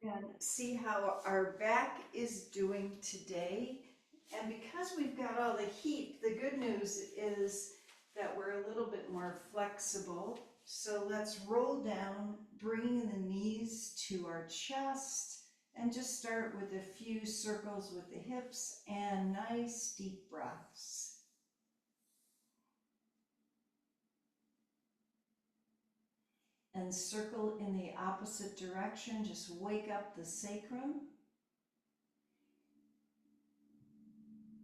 and see how our back is doing today. And because we've got all the heat, the good news is that we're a little bit more flexible. So let's roll down, bringing the knees to our chest, and just start with a few circles with the hips and nice deep breaths. And circle in the opposite direction, just wake up the sacrum.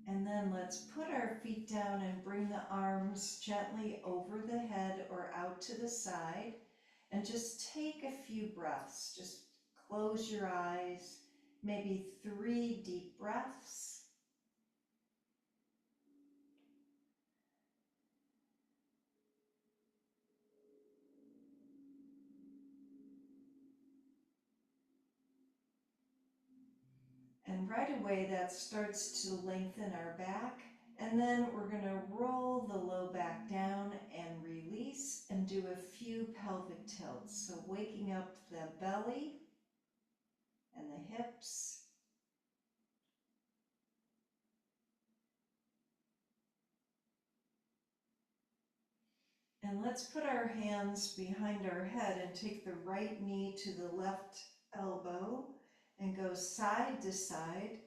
And then let's put our feet down and bring the arms gently over the head or out to the side. And just take a few breaths. Just close your eyes, maybe 3 deep breaths. And right away that starts to lengthen our back. And then we're going to roll the low back down and release and do a few pelvic tilts. So waking up the belly and the hips. And let's put our hands behind our head and take the right knee to the left elbow and go side to side.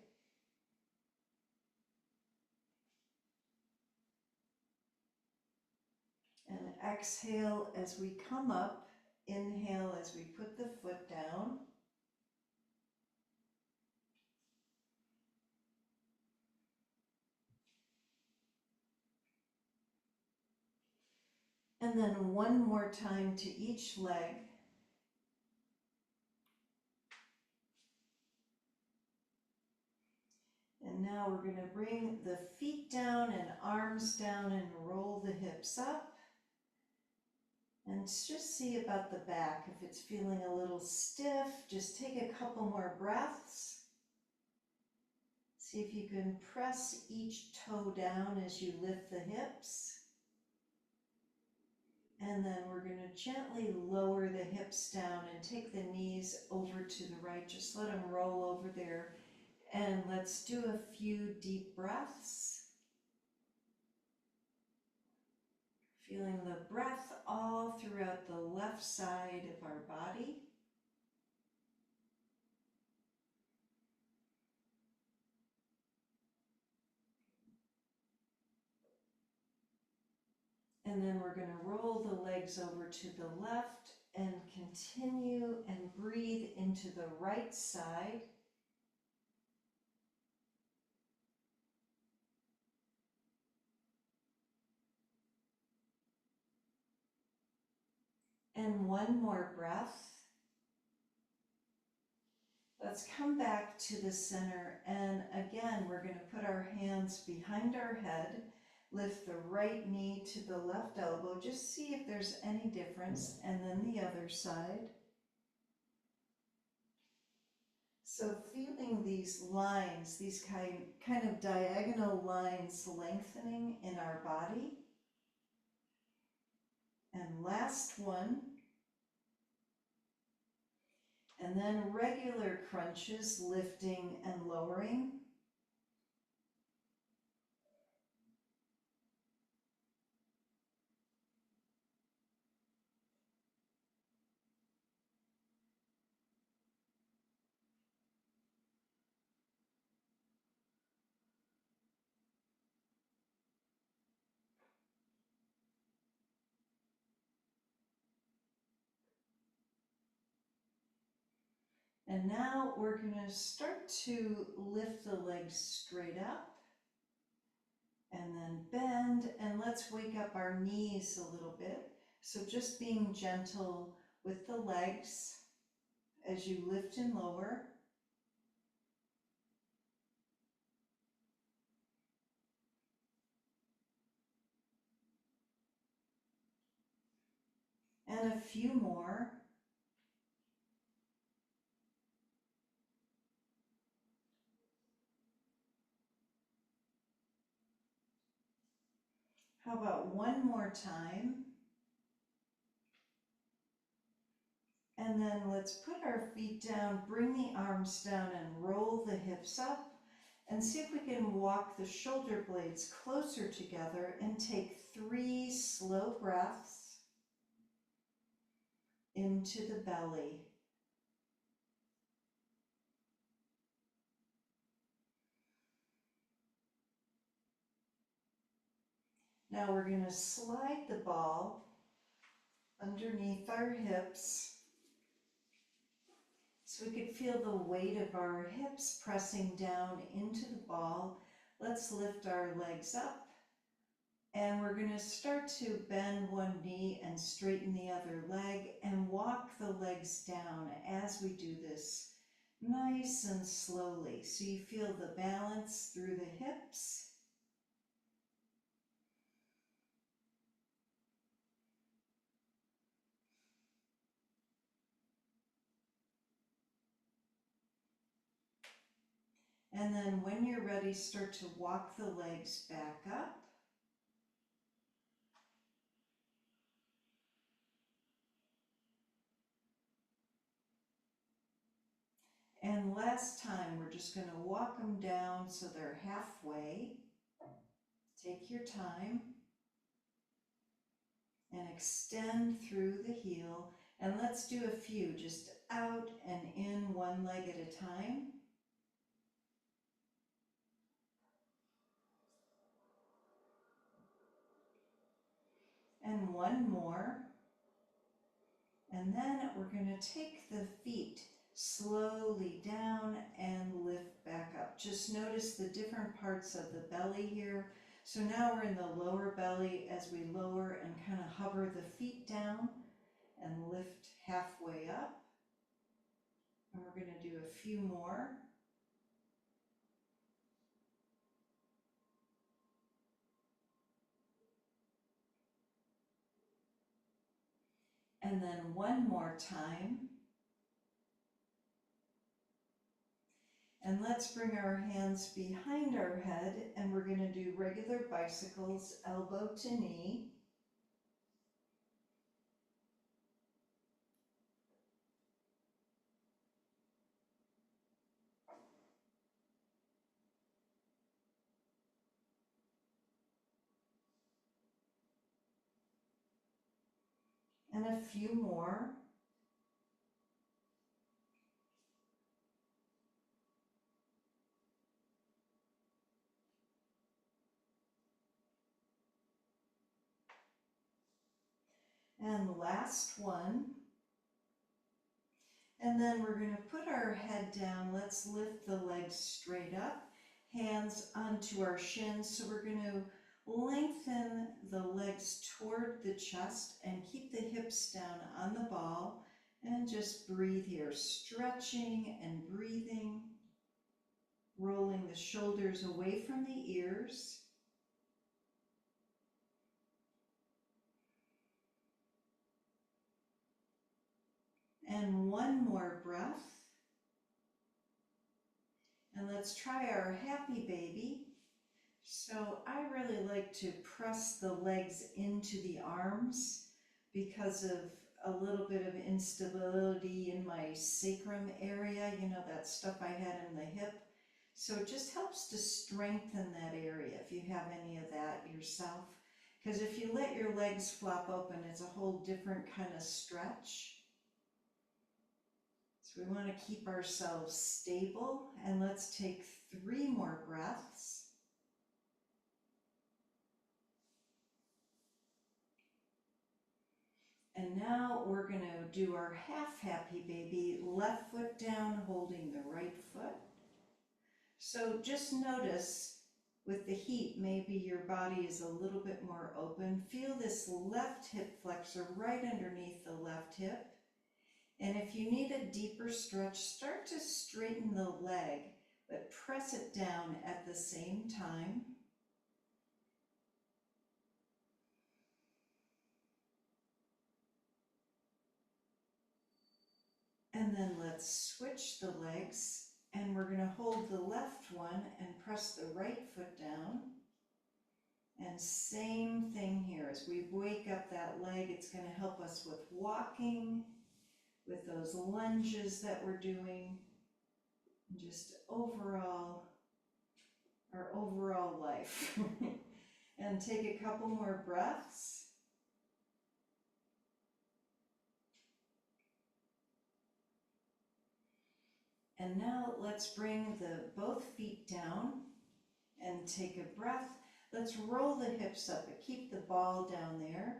And exhale as we come up, inhale as we put the foot down. And then one more time to each leg. And now we're going to bring the feet down and arms down and roll the hips up. And just see about the back. If it's feeling a little stiff, just take a couple more breaths. See if you can press each toe down as you lift the hips. And then we're going to gently lower the hips down and take the knees over to the right. Just let them roll over there. And let's do a few deep breaths. Feeling the breath all throughout the left side of our body. And then we're going to roll the legs over to the left and continue and breathe into the right side. And one more breath. Let's come back to the center, and again we're going to put our hands behind our head, lift the right knee to the left elbow, just see if there's any difference, and then the other side. So feeling these lines, these kind of diagonal lines lengthening in our body. And last one. And then regular crunches, lifting and lowering. And now we're going to start to lift the legs straight up and then bend, and let's wake up our knees a little bit. So just being gentle with the legs as you lift and lower. And a few more. How about one more time? And then let's put our feet down, bring the arms down and roll the hips up, and see if we can walk the shoulder blades closer together and take 3 slow breaths into the belly. Now we're going to slide the ball underneath our hips so we could feel the weight of our hips pressing down into the ball. Let's lift our legs up, and we're going to start to bend one knee and straighten the other leg and walk the legs down as we do this, nice and slowly, so you feel the balance through the hips. And then when you're ready, start to walk the legs back up. And last time, we're just going to walk them down so they're halfway. Take your time and extend through the heel. And let's do a few, just out and in, one leg at a time. And one more. And then we're going to take the feet slowly down and lift back up. Just notice the different parts of the belly here. So now we're in the lower belly as we lower and kind of hover the feet down and lift halfway up. And we're going to do a few more. And then one more time. And let's bring our hands behind our head, and we're going to do regular bicycles, elbow to knee. And a few more. And last one. And then we're going to put our head down. Let's lift the legs straight up, hands onto our shins. So we're going to lengthen the legs toward the chest and keep the hips down on the ball. And just breathe here, stretching and breathing, rolling the shoulders away from the ears. And one more breath. And let's try our happy baby. So I really like to press the legs into the arms because of a little bit of instability in my sacrum area, you know, that stuff I had in the hip. So it just helps to strengthen that area if you have any of that yourself. Because if you let your legs flop open, it's a whole different kind of stretch. So we want to keep ourselves stable, and let's take 3 more breaths. And now we're going to do our half happy baby, left foot down, holding the right foot. So just notice with the heat, maybe your body is a little bit more open. Feel this left hip flexor right underneath the left hip. And if you need a deeper stretch, start to straighten the leg, but press it down at the same time. And then let's switch the legs, and we're going to hold the left one and press the right foot down. And same thing here, as we wake up that leg, it's going to help us with walking, with those lunges that we're doing, and just overall, our overall life. And take a couple more breaths. And now let's bring both feet down and take a breath. Let's roll the hips up, but keep the ball down there.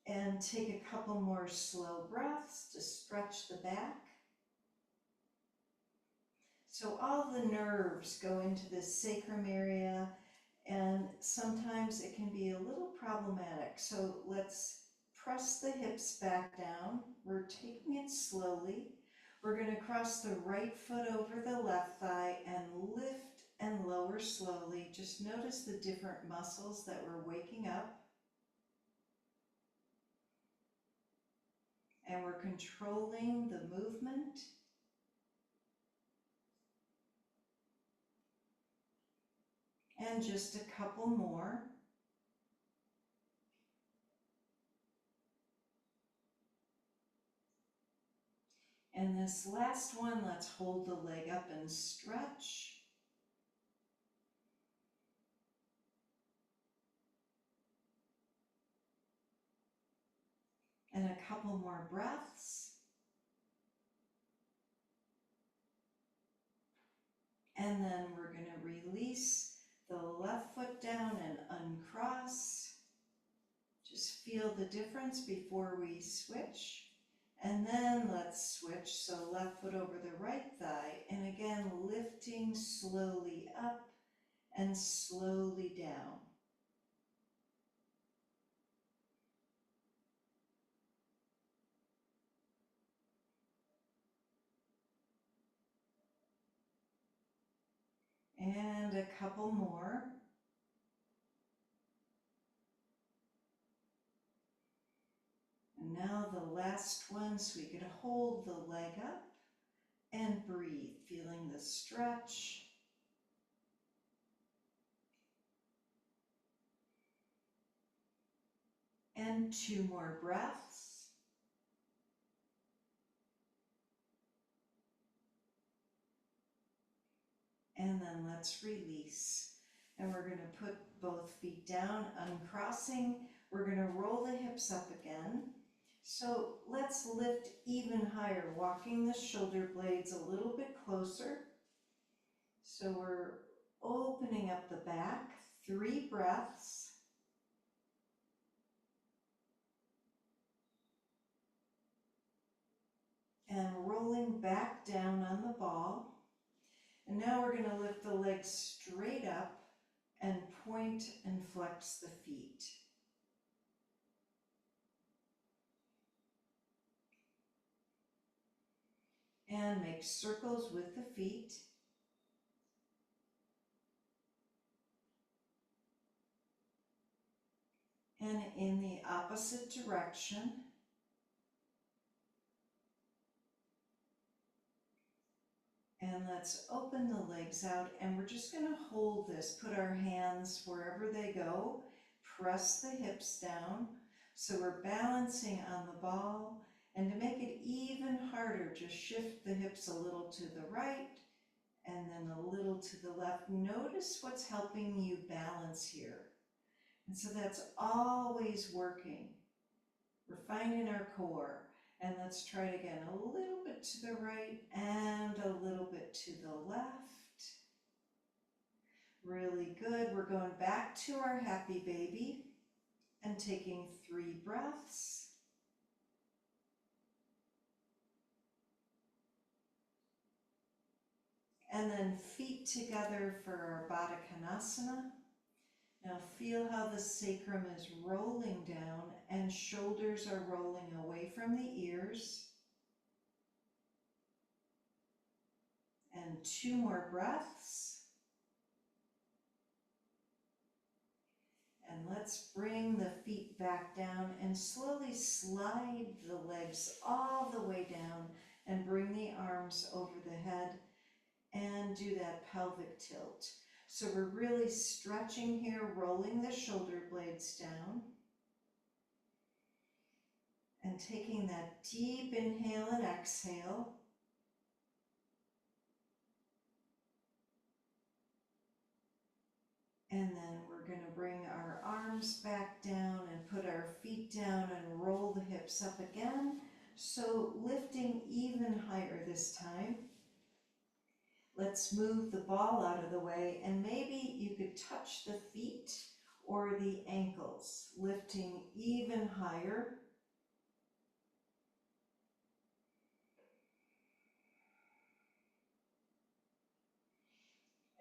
And take a couple more slow breaths to stretch the back. So all the nerves go into this sacrum area, and sometimes it can be a little problematic. So let's press the hips back down. We're taking it slowly. We're going to cross the right foot over the left thigh and lift and lower slowly. Just notice the different muscles that we're waking up. And we're controlling the movement. And just a couple more. And this last one, let's hold the leg up and stretch. And a couple more breaths. And then we're going to release the left foot down and uncross. Just feel the difference before we switch. And then let's switch. So left foot over the right thigh. And again, lifting slowly up and slowly down. And a couple more. And now the last one, so we could hold the leg up and breathe, feeling the stretch. And 2 more breaths. And then let's release. And we're going to put both feet down, uncrossing. We're going to roll the hips up again. So let's lift even higher, walking the shoulder blades a little bit closer. So we're opening up the back, 3 breaths. And rolling back down on the ball. And now we're going to lift the legs straight up and point and flex the feet. And make circles with the feet. And in the opposite direction. And let's open the legs out, and we're just going to hold this, put our hands wherever they go, press the hips down. So we're balancing on the ball, and to make it even harder, just shift the hips a little to the right and then a little to the left. Notice what's helping you balance here. And so that's always working. We're finding our core. And let's try it again, a little bit to the right and a little bit to the left. Really good. We're going back to our happy baby and taking 3 breaths. And then feet together for our Baddha Konasana. Now feel how the sacrum is rolling down and shoulders are rolling away from the ears. And 2 more breaths. And let's bring the feet back down and slowly slide the legs all the way down and bring the arms over the head and do that pelvic tilt. So we're really stretching here, rolling the shoulder blades down. And And taking that deep inhale and exhale. And then we're going to bring our arms back down and put our feet down and roll the hips up again. So lifting even higher this time. Let's move the ball out of the way, and maybe you could touch the feet or the ankles, lifting even higher.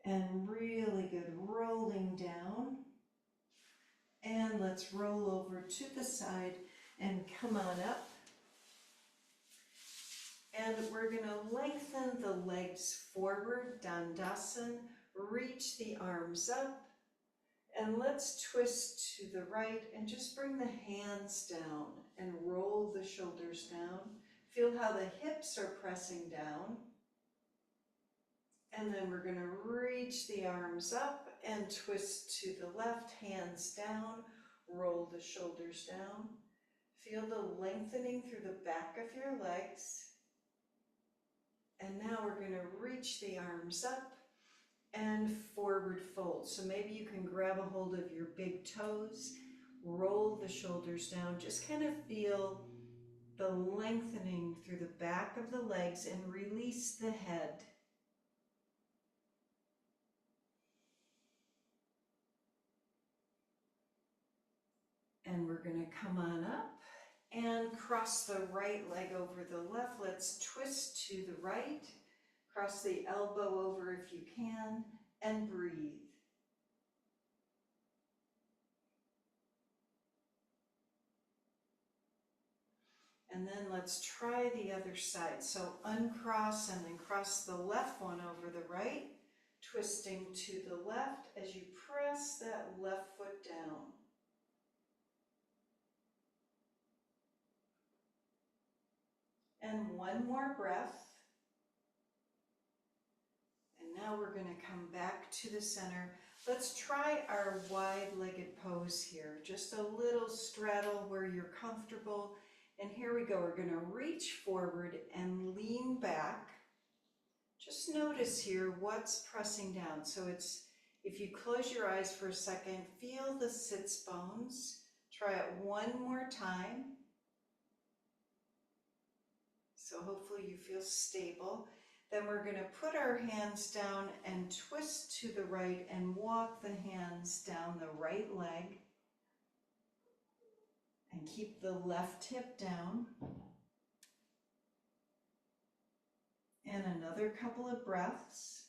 And really good rolling down. And let's roll over to the side and come on up. And we're going to lengthen the legs forward, Dandasana, reach the arms up, and let's twist to the right and just bring the hands down and roll the shoulders down. Feel how the hips are pressing down. And then we're going to reach the arms up and twist to the left, hands down, roll the shoulders down. Feel the lengthening through the back of your legs. And now we're going to reach the arms up and forward fold. So maybe you can grab a hold of your big toes, roll the shoulders down, just kind of feel the lengthening through the back of the legs and release the head. And we're going to come on up and cross the right leg over the left. Let's twist to the right. Cross the elbow over if you can, and breathe. And then let's try the other side. So uncross and then cross the left one over the right, twisting to the left as you press that left foot down. And one more breath. And now we're going to come back to the center. Let's try our wide-legged pose here. Just a little straddle where you're comfortable. And here we go. We're going to reach forward and lean back. Just notice here what's pressing down. So it's, if you close your eyes for a second, feel the sits bones. Try it one more time. So hopefully you feel stable. Then we're going to put our hands down and twist to the right and walk the hands down the right leg. And keep the left hip down. And another couple of breaths.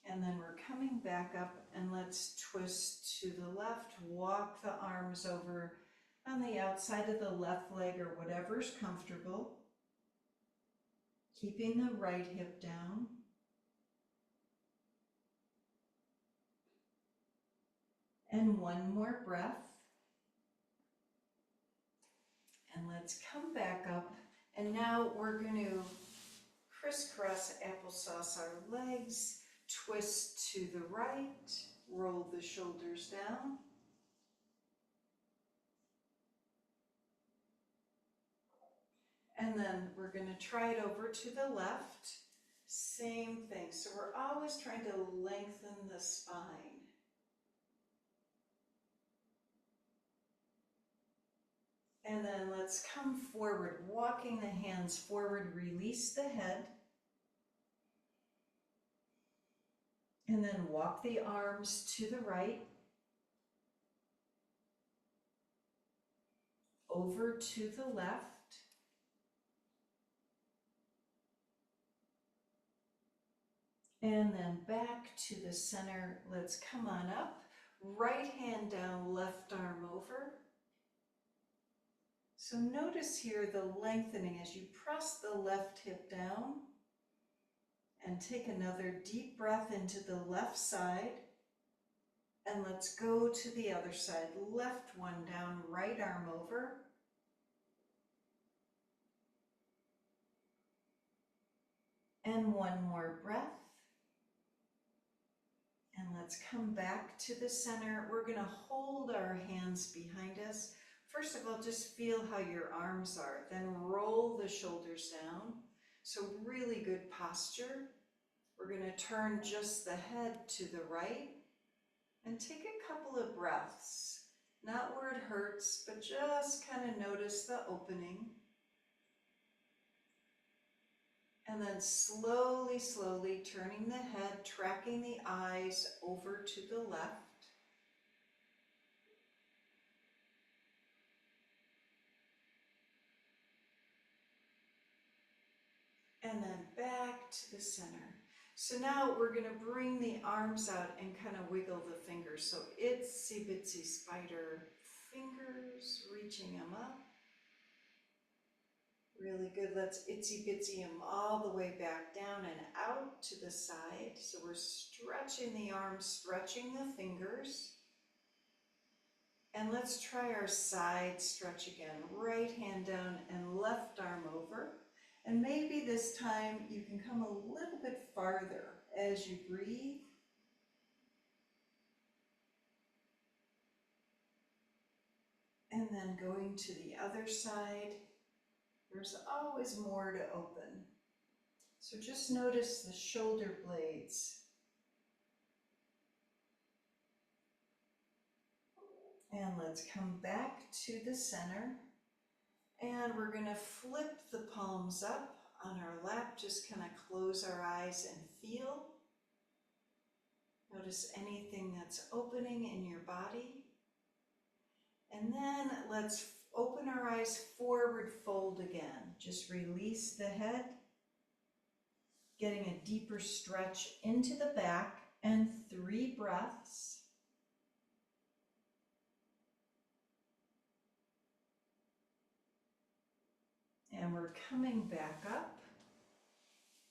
And then we're coming back up, and let's twist to the left. Walk the arms over on the outside of the left leg or whatever's comfortable. Keeping the right hip down. And one more breath. And let's come back up. And now we're going to crisscross applesauce our legs, twist to the right, roll the shoulders down. And then we're going to try it over to the left. Same thing. So we're always trying to lengthen the spine. And then let's come forward, walking the hands forward, release the head. And then walk the arms to the right, over to the left. And then back to the center. Let's come on up. Right hand down, left arm over. So notice here the lengthening as you press the left hip down. And take another deep breath into the left side. And let's go to the other side. Left one down, right arm over. And one more breath. And let's come back to the center. We're going to hold our hands behind us. First of all, just feel how your arms are. Then roll the shoulders down. So really good posture. We're going to turn just the head to the right and take a couple of breaths. Not where it hurts, but just kind of notice the opening. And then slowly, slowly turning the head, tracking the eyes over to the left. And then back to the center. So now we're going to bring the arms out and kind of wiggle the fingers. So itsy bitsy spider fingers, reaching them up. Really good. Let's itsy bitsy them all the way back down and out to the side. So we're stretching the arms, stretching the fingers. And let's try our side stretch again. Right hand down and left arm over. And maybe this time you can come a little bit farther as you breathe. And then going to the other side. There's always more to open. So just notice the shoulder blades. And let's come back to the center. And we're going to flip the palms up on our lap. Just kind of close our eyes and feel. Notice anything that's opening in your body. And then let's open our eyes, forward fold again. Just release the head. Getting a deeper stretch into the back and 3 breaths. And we're coming back up.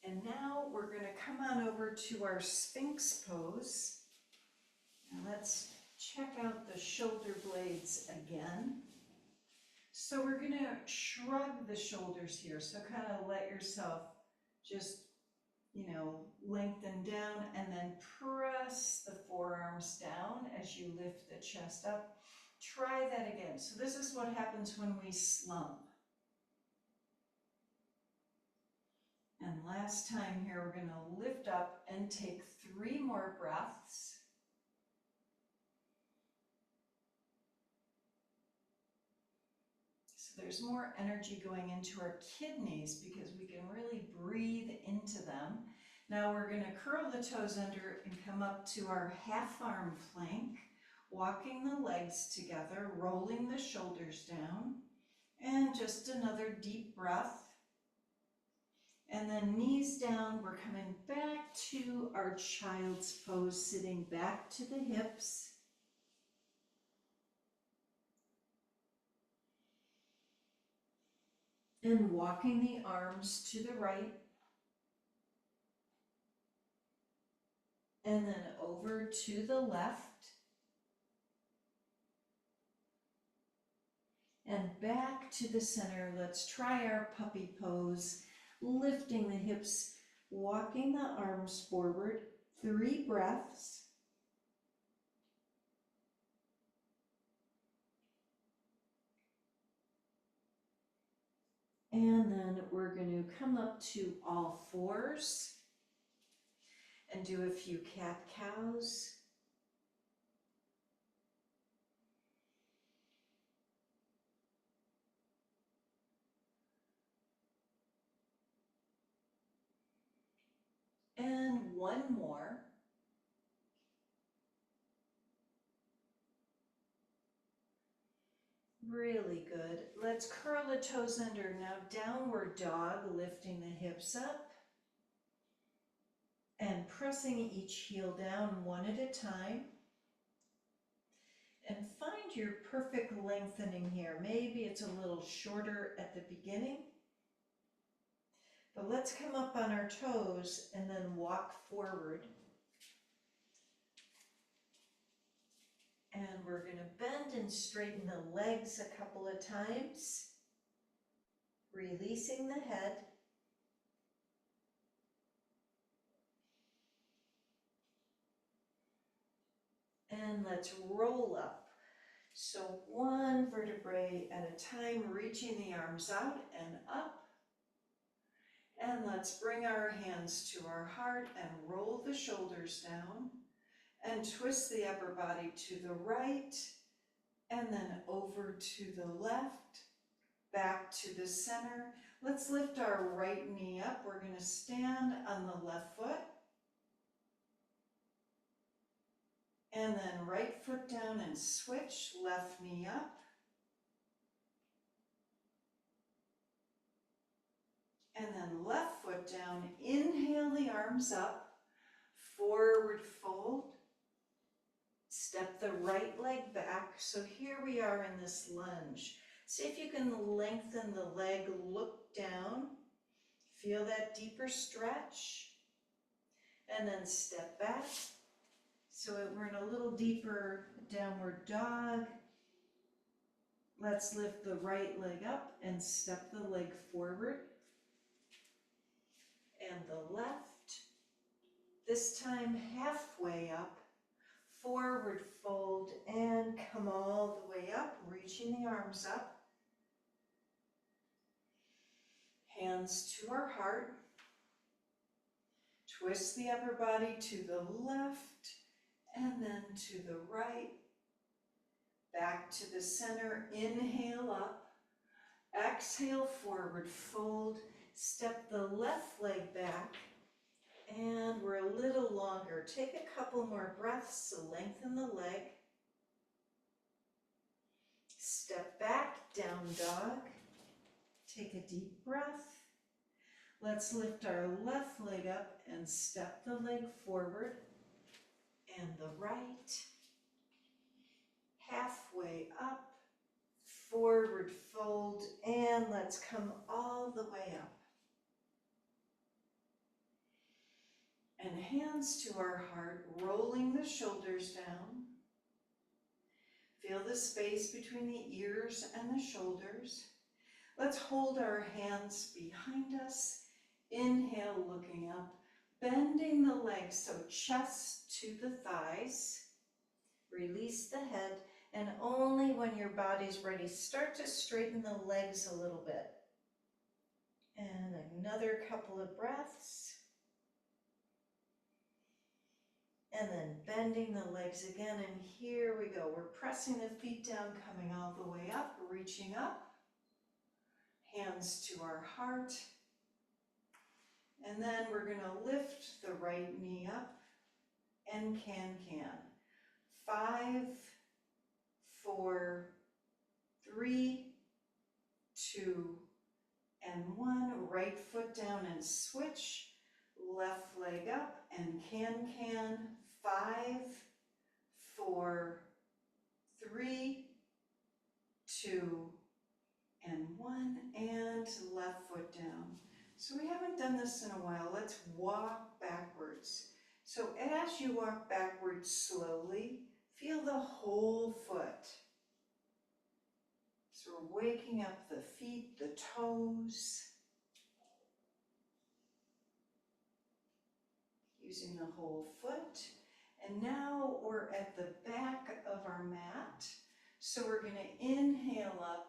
And now we're going to come on over to our Sphinx pose. Now let's check out the shoulder blades again. So we're going to shrug the shoulders here. So kind of let yourself just, lengthen down and then press the forearms down as you lift the chest up. Try that again. So this is what happens when we slump. And last time here, we're going to lift up and take 3 more breaths. So there's more energy going into our kidneys because we can really breathe into them. Now we're going to curl the toes under and come up to our half arm plank, walking the legs together, rolling the shoulders down, and just another deep breath. And then knees down, we're coming back to our child's pose, sitting back to the hips. And walking the arms to the right. And then over to the left. And back to the center. Let's try our puppy pose. Lifting the hips, walking the arms forward, 3 breaths. And then we're going to come up to all fours and do a few cat-cows. And 1 more. Really good. Let's curl the toes under. Now downward dog, lifting the hips up and pressing each heel down one at a time. And find your perfect lengthening here. Maybe it's a little shorter at the beginning. But let's come up on our toes and then walk forward. And we're going to bend and straighten the legs a couple of times, releasing the head. and let's roll up. So one vertebrae at a time, reaching the arms out and up. And let's bring our hands to our heart and roll the shoulders down and twist the upper body to the right and then over to the left, back to the center. Let's lift our right knee up. We're going to stand on the left foot. And then right foot down and switch, left knee up. And then left foot down, inhale the arms up, forward fold. Step the right leg back. So here we are in this lunge. See if you can lengthen the leg, look down, feel that deeper stretch, and then step back. So we're in a little deeper downward dog. Let's lift the right leg up and step the leg forward. And the left. This time halfway up, forward fold, and come all the way up, reaching the arms up. Hands to our heart. Twist the upper body to the left and then to the right. Back to the center, inhale up. Exhale, forward fold. Step the left leg back. And we're a little longer. Take a couple more breaths to lengthen the leg. Step back, down dog. Take a deep breath. Let's lift our left leg up and step the leg forward and the right. Halfway up, forward fold, and let's come all the way up. And hands to our heart, rolling the shoulders down. Feel the space between the ears and the shoulders. Let's hold our hands behind us. Inhale, looking up, bending the legs, so chest to the thighs. Release the head, and only when your body's ready, start to straighten the legs a little bit. And another couple of breaths. And then bending the legs again, and here we go. We're pressing the feet down, coming all the way up, reaching up. Hands to our heart. And then we're going to lift the right knee up and can. 5, 4, 3, 2, and 1. Right foot down and switch. Left leg up and can. 5, 4, 3, 2, and 1. And left foot down. So we haven't done this in a while. Let's walk backwards. So as you walk backwards slowly, feel the whole foot. So we're waking up the feet, the toes. Using the whole foot. And now we're at the back of our mat. So we're going to inhale up.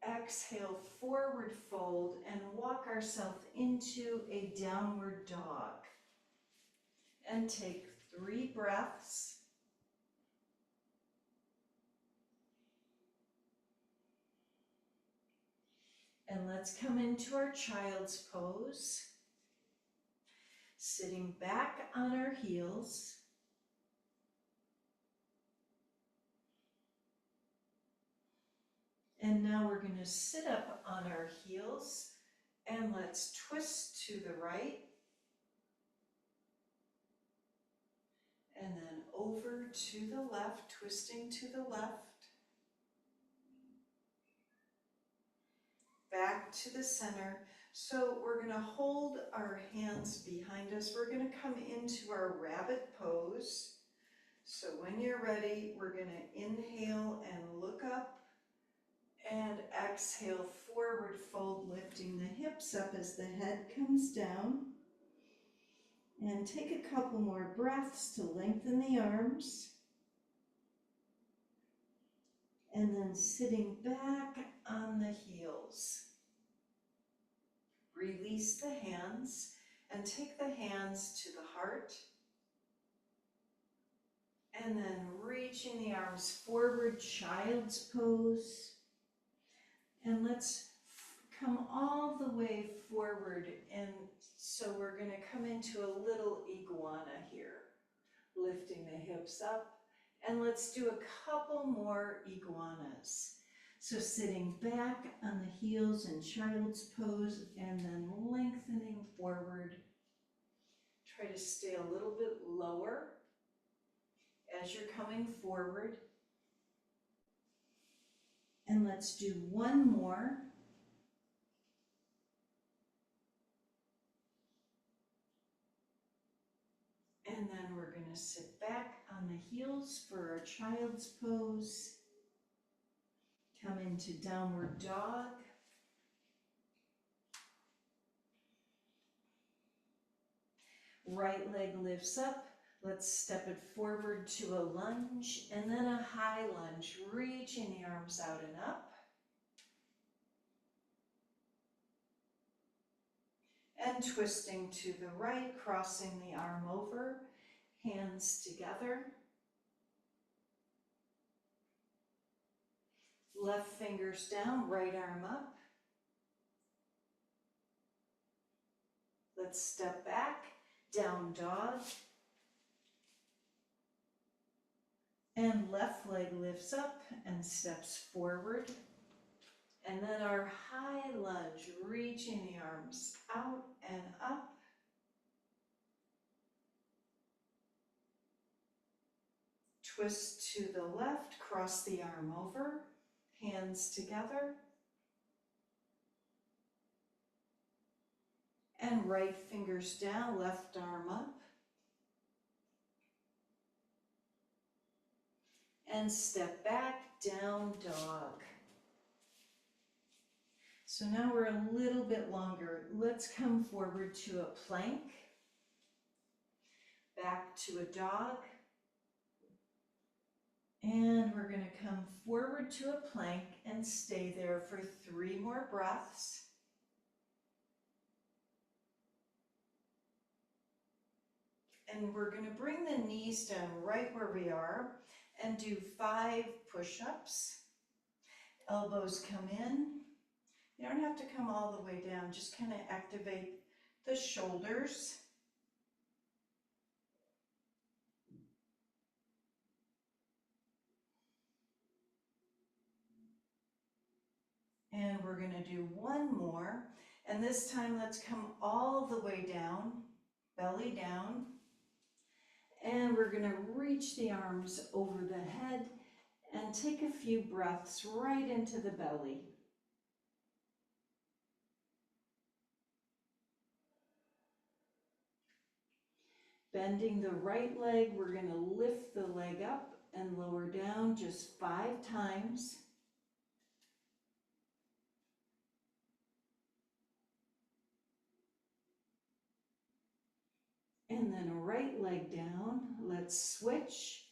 Exhale, forward fold, and walk ourselves into a downward dog. And take 3 breaths. And let's come into our child's pose. Sitting back on our heels. And now we're going to sit up on our heels and let's twist to the right. And then over to the left, twisting to the left. Back to the center. So we're going to hold our hands behind us. We're going to come into our rabbit pose. So when you're ready, we're going to inhale and look up. And exhale, forward fold, lifting the hips up as the head comes down. And take a couple more breaths to lengthen the arms. and then sitting back on the heels. Release the hands and take the hands to the heart. And then reaching the arms forward, child's pose. And let's come all the way forward. And so we're going to come into a little iguana here, lifting the hips up. And let's do a couple more iguanas. So sitting back on the heels in child's pose and then lengthening forward. Try to stay a little bit lower as you're coming forward. And let's do one more. And then we're going to sit back on the heels for our child's pose. Come into downward dog. Right leg lifts up. Let's step it forward to a lunge and then a high lunge, reaching the arms out and up. And twisting to the right, crossing the arm over, hands together. Left fingers down, right arm up. Let's step back, down dog. And left leg lifts up and steps forward. And then our high lunge, reaching the arms out and up. Twist to the left, cross the arm over, hands together. And right fingers down, left arm up. And step back, down dog. So now we're a little bit longer. Let's come forward to a plank, back to a dog, and we're going to come forward to a plank and stay there for 3 more breaths. And we're going to bring the knees down right where we are and do 5 push-ups. Elbows come in. You don't have to come all the way down, just kind of activate the shoulders. And we're going to do 1 more. And this time let's come all the way down, belly down. And we're going to reach the arms over the head and take a few breaths right into the belly. Bending the right leg, we're going to lift the leg up and lower down just 5 times. And then a right leg down. Let's switch.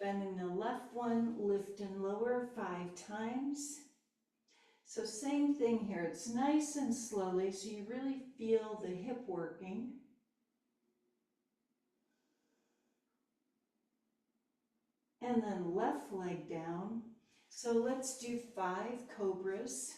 Bending the left one, lift and lower 5 times. So same thing here. It's nice and slowly so you really feel the hip working. And then left leg down. So let's do 5 cobras.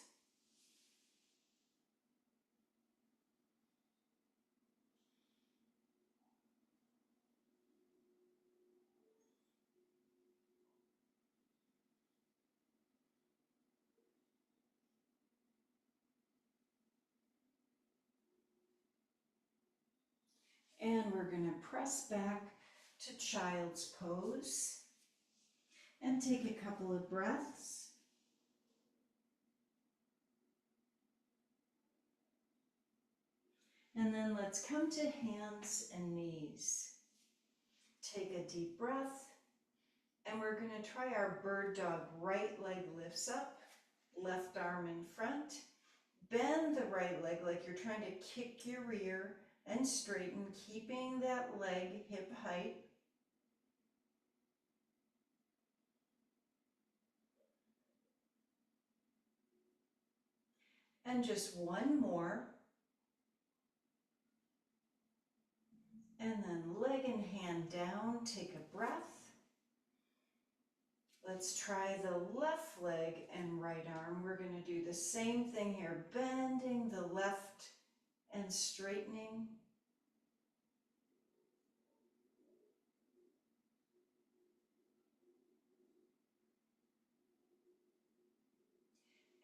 And we're going to press back to child's pose and take a couple of breaths. And then let's come to hands and knees. Take a deep breath. And we're going to try our bird dog. Right leg lifts up, left arm in front. Bend the right leg like you're trying to kick your rear and straighten, keeping that leg hip height. And just one more. And then leg and hand down, take a breath. Let's try the left leg and right arm. We're going to do the same thing here, bending the left and straightening.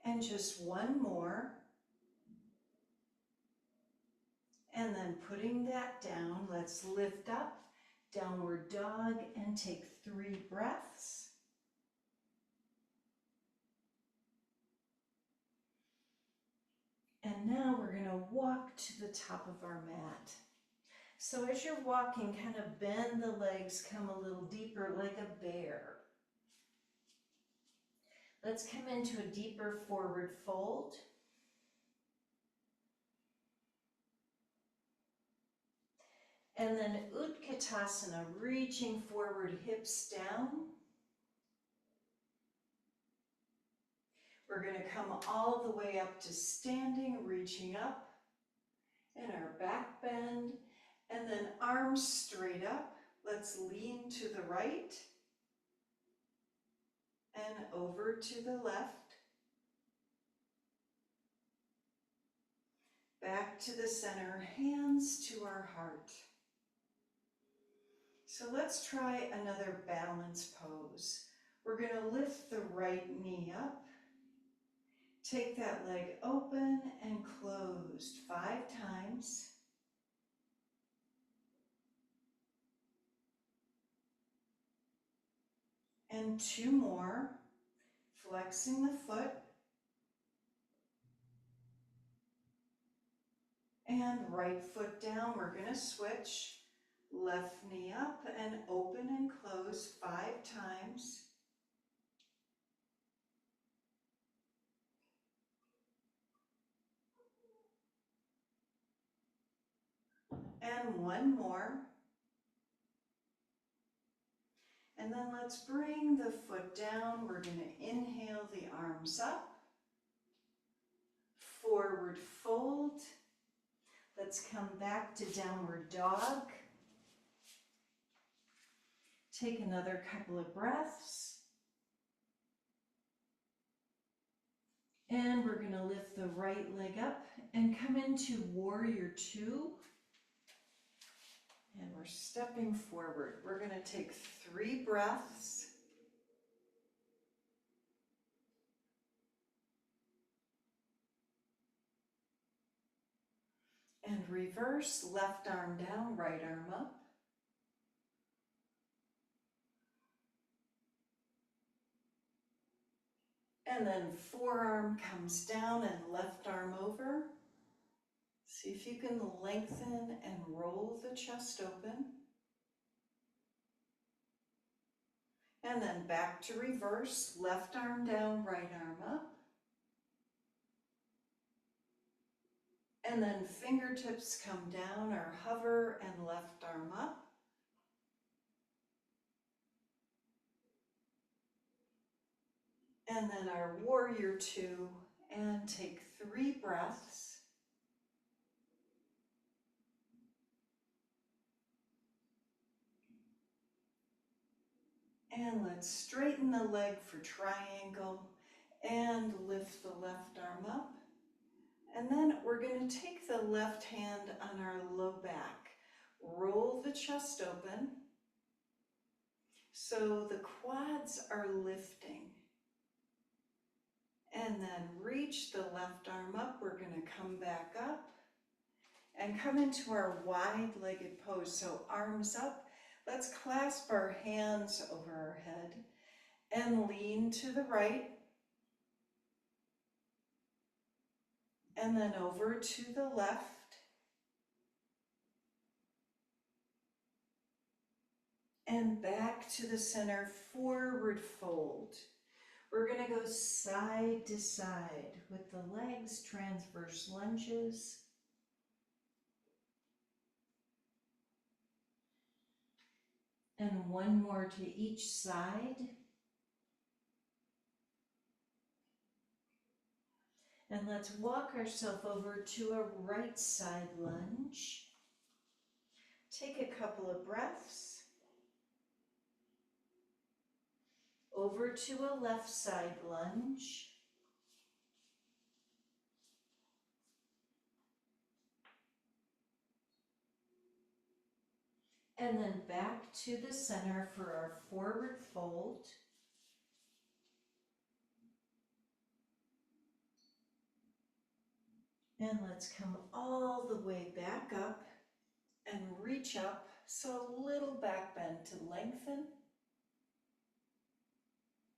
And just one more. And then putting that down, let's lift up, downward dog, and take 3 breaths. And now we're going to walk to the top of our mat. So as you're walking, kind of bend the legs, come a little deeper like a bear. Let's come into a deeper forward fold. And then Utkatasana, reaching forward, hips down. We're going to come all the way up to standing, reaching up, and our back bend, and then arms straight up. Let's lean to the right and over to the left. Back to the center, hands to our heart. So let's try another balance pose. We're going to lift the right knee up. Take that leg open and closed 5 times. And 2 more. Flexing the foot. And right foot down. We're going to switch. Left knee up and open and close 5 times. And 1 more. And then let's bring the foot down. We're going to inhale the arms up. Forward fold. Let's come back to downward dog. Take another couple of breaths. And we're going to lift the right leg up and come into warrior 2. And we're stepping forward. We're going to take 3 breaths. And reverse, left arm down, right arm up. And then forearm comes down and left arm over. See if you can lengthen and roll the chest open. And then back to reverse, left arm down, right arm up. And then fingertips come down or hover and left arm up. And then our warrior 2 and take 3 breaths. And let's straighten the leg for triangle and lift the left arm up. And then we're going to take the left hand on our low back. Roll the chest open so the quads are lifting. And then reach the left arm up. We're going to come back up and come into our wide-legged pose. So arms up. Let's clasp our hands over our head and lean to the right. And then over to the left. And back to the center, forward fold. We're going to go side to side with the legs, transverse lunges. And 1 more to each side. And let's walk ourselves over to a right side lunge. Take a couple of breaths. Over to a left side lunge. And then back to the center for our forward fold. And let's come all the way back up and reach up. So a little back bend to lengthen.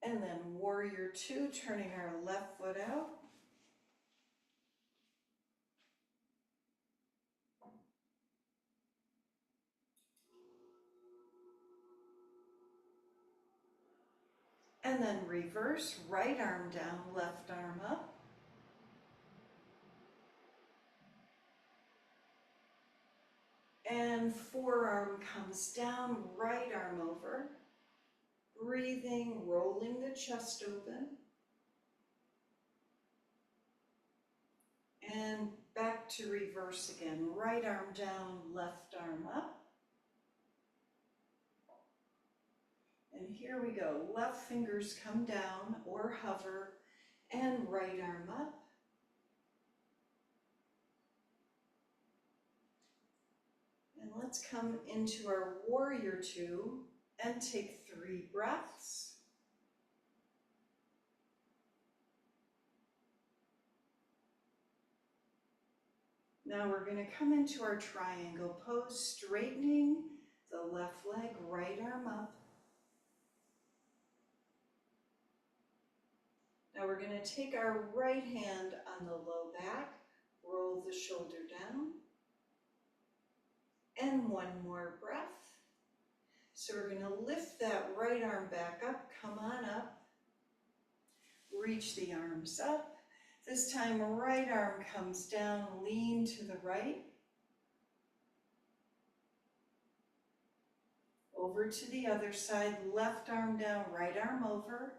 And then warrior two, turning our left foot out. And then reverse, right arm down, left arm up. And forearm comes down, right arm over. Breathing, rolling the chest open. And back to reverse again, right arm down, left arm up. And here we go, left fingers come down or hover, and right arm up. And let's come into our warrior two and take 3 breaths. Now we're going to come into our triangle pose, straightening the left leg, right arm up. Now we're going to take our right hand on the low back, roll the shoulder down, and 1 more breath. So we're going to lift that right arm back up, come on up, reach the arms up. This time, right arm comes down, lean to the right. Over to the other side, left arm down, right arm over.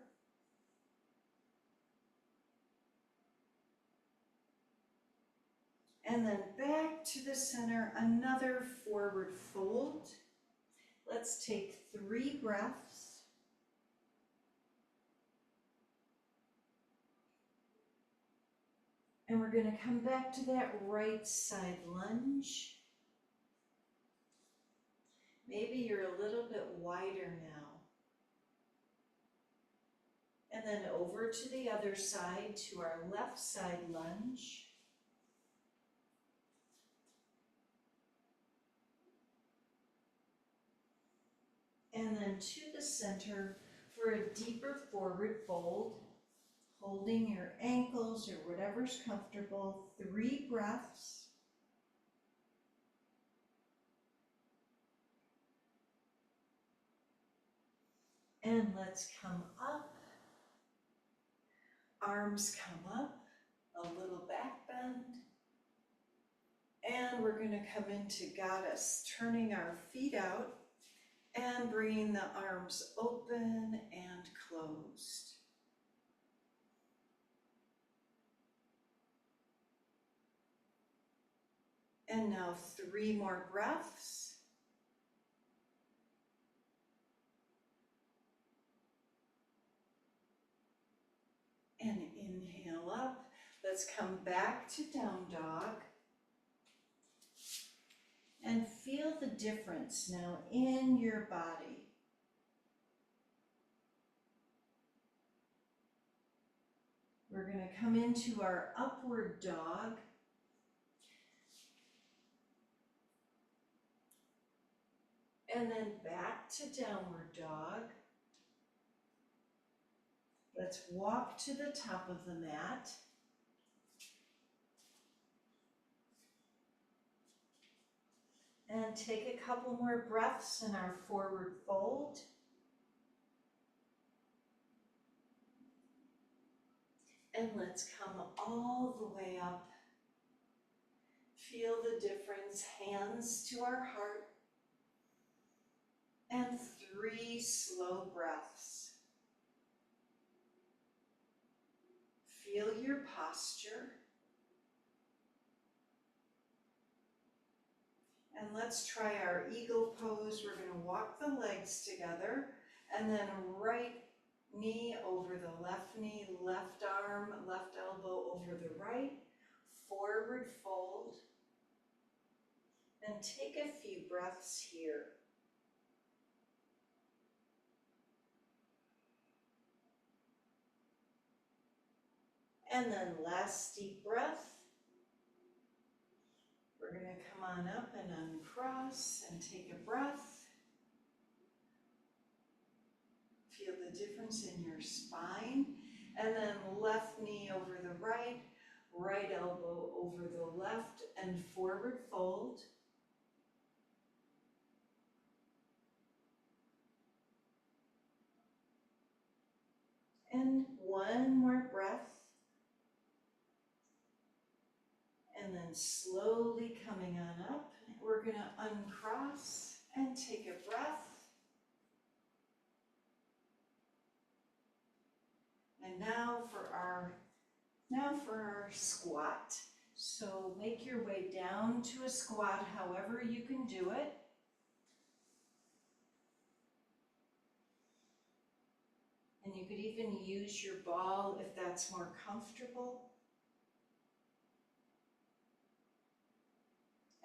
And then back to the center, another forward fold. Let's take 3 breaths. And we're going to come back to that right side lunge. Maybe you're a little bit wider now. And then over to the other side, to our left side lunge. And then to the center for a deeper forward fold. Holding your ankles or whatever's comfortable, 3 breaths. And let's come up. Arms come up, a little back bend. And we're going to come into goddess, turning our feet out and bringing the arms open and closed. And now 3 more breaths. And inhale up. Let's come back to down dog. And feel the difference now in your body. We're going to come into our upward dog. And then back to downward dog. Let's walk to the top of the mat. And take a couple more breaths in our forward fold. And let's come all the way up. Feel the difference, hands to our heart. And 3 slow breaths. Feel your your posture. And let's try our eagle pose. We're going to walk the legs together and then right knee over the left knee, left arm, left elbow over the right, forward fold, and take a few breaths here. And then last deep breath. We're going to come on up and uncross and take a breath. Feel the difference in your spine. And then left knee over the right, right elbow over the left, and forward fold. And one more breath. And then slowly coming on up, we're going to uncross and take a breath. And now for our squat. So make your way down to a squat however you can do it. And you could even use your ball if that's more comfortable.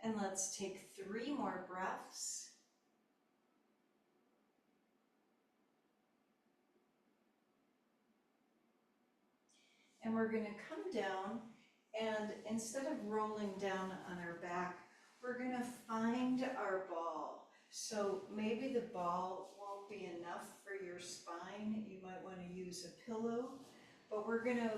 And let's take 3 more breaths. And we're going to come down, and instead of rolling down on our back, we're going to find our ball. So maybe the ball won't be enough for your spine. You might want to use a pillow, but we're going to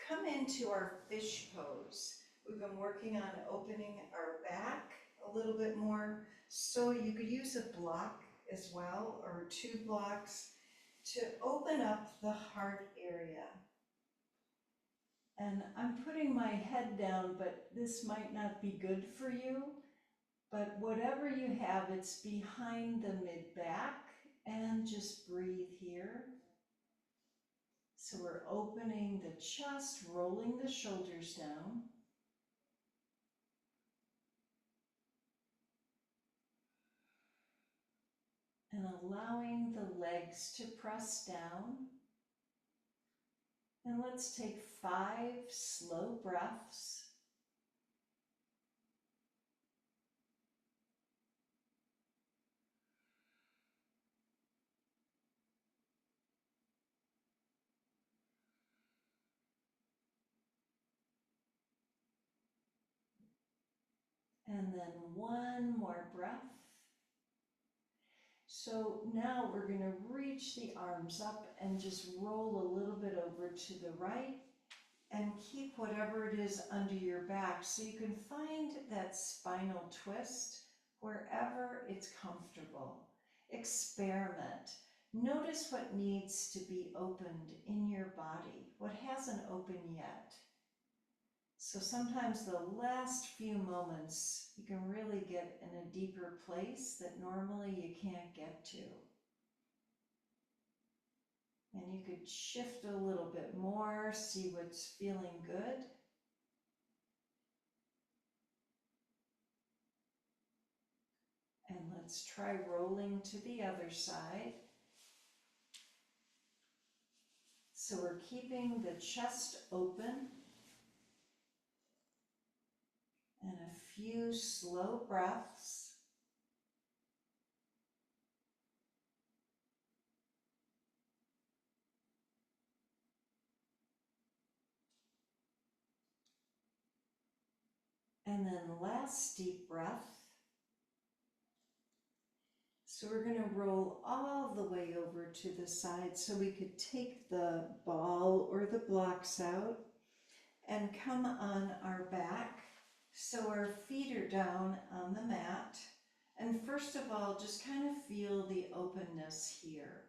come into our fish pose. We've been working on opening our back a little bit more, so you could use a block as well, or 2 blocks, to open up the heart area. And I'm putting my head down, but this might not be good for you. But whatever you have, it's behind the mid-back, and just breathe here. So we're opening the chest, rolling the shoulders down. And allowing the legs to press down. And let's take 5 slow breaths. And then 1 more breath. So now we're going to reach the arms up and just roll a little bit over to the right and keep whatever it is under your back so you can find that spinal twist wherever it's comfortable. Experiment. Notice what needs to be opened in your body, what hasn't opened yet. So sometimes the last few moments you can really get in a deeper place that normally you can't get to. And you could shift a little bit more, see what's feeling good. And let's try rolling to the other side. So we're keeping the chest open. And a few slow breaths. And then last deep breath. So we're going to roll all the way over to the side so we could take the ball or the blocks out and come on our back. So our feet are down on the mat. And first of all, just kind of feel the openness here.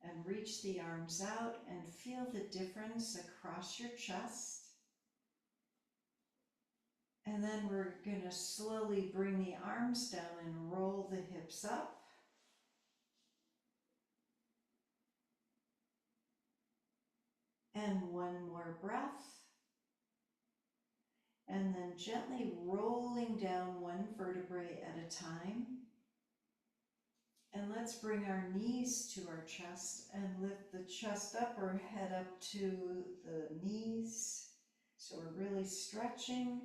And reach the arms out and feel the difference across your chest. And then we're going to slowly bring the arms down and roll the hips up. And 1 more breath. and then gently rolling down one vertebrae at a time. And let's bring our knees to our chest and lift the chest up or head up to the knees. So we're really stretching,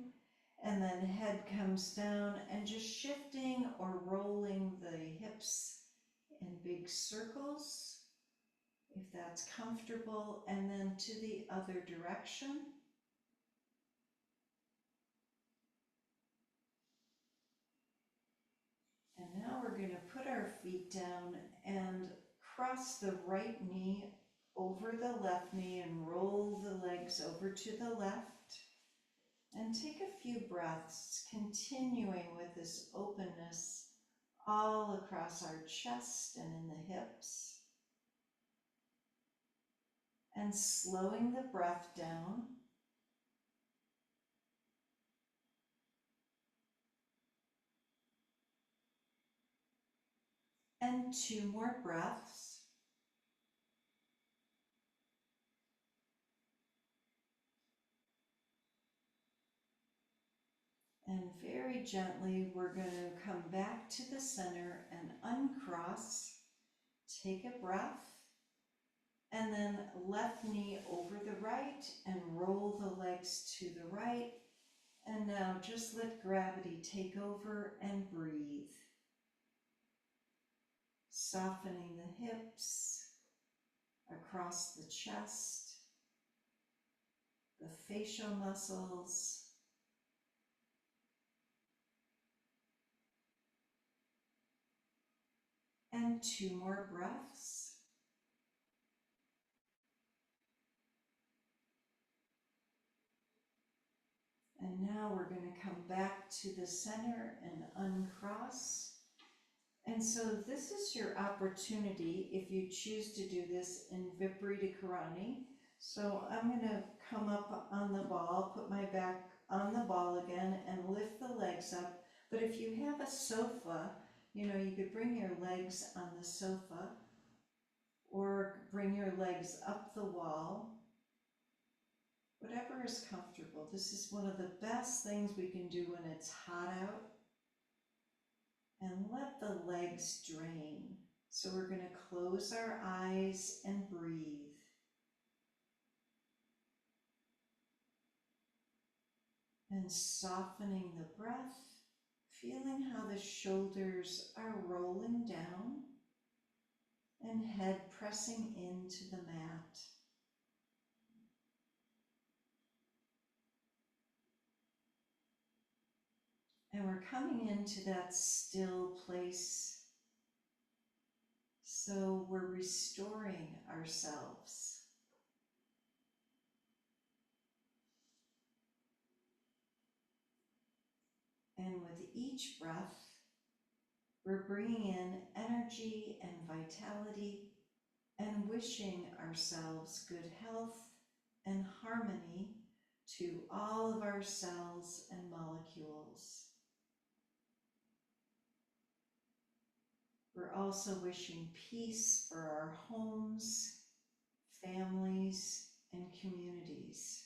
and then head comes down and just shifting or rolling the hips in big circles, if that's comfortable, and then to the other direction. And now we're going to put our feet down and cross the right knee over the left knee and roll the legs over to the left. And take a few breaths, continuing with this openness all across our chest and in the hips. And slowing the breath down. And 2 more breaths. And very gently, we're going to come back to the center and uncross. Take a breath. And then left knee over the right and roll the legs to the right. And now just let gravity take over and breathe. Softening the hips, across the chest, the facial muscles, and 2 more breaths. And now we're going to come back to the center and uncross. And so this is your opportunity if you choose to do this in Viparita Karani. So I'm going to come up on the ball, put my back on the ball again and lift the legs up. But if you have a sofa, you could bring your legs on the sofa or bring your legs up the wall. Whatever is comfortable. This is one of the best things we can do when it's hot out. And let the legs drain. So we're going to close our eyes and breathe. And softening the breath, feeling how the shoulders are rolling down and head pressing into the mat. And we're coming into that still place. So we're restoring ourselves. And with each breath, we're bringing in energy and vitality and wishing ourselves good health and harmony to all of our cells and molecules. We're also wishing peace for our homes, families, and communities.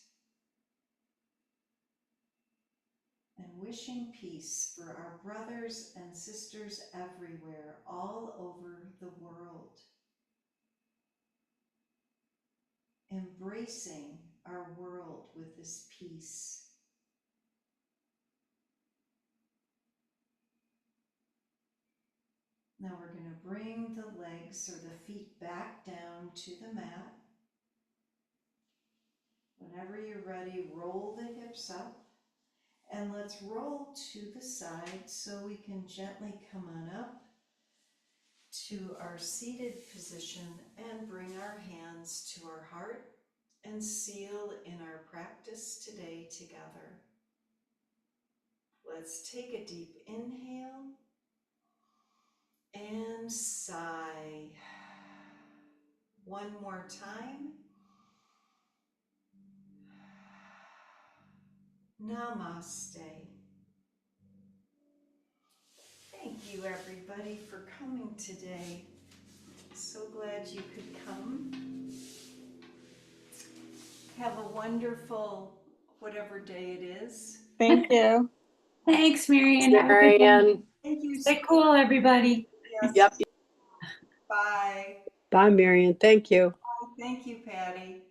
And wishing peace for our brothers and sisters everywhere, all over the world. Embracing our world with this peace. Now we're going to bring the legs or the feet back down to the mat. Whenever you're ready, roll the hips up. And let's roll to the side so we can gently come on up to our seated position and bring our hands to our heart and seal in our practice today together. Let's take a deep inhale and sigh. One more time. Namaste. Thank you everybody for coming today. So glad you could come. Have a wonderful whatever day it is. Thank you. Thanks, Marianne. Have a good one. Marianne. Thank you. Stay cool, everybody. Yes. Yep. Bye. Bye, Marianne. Thank you. Thank you, Patty.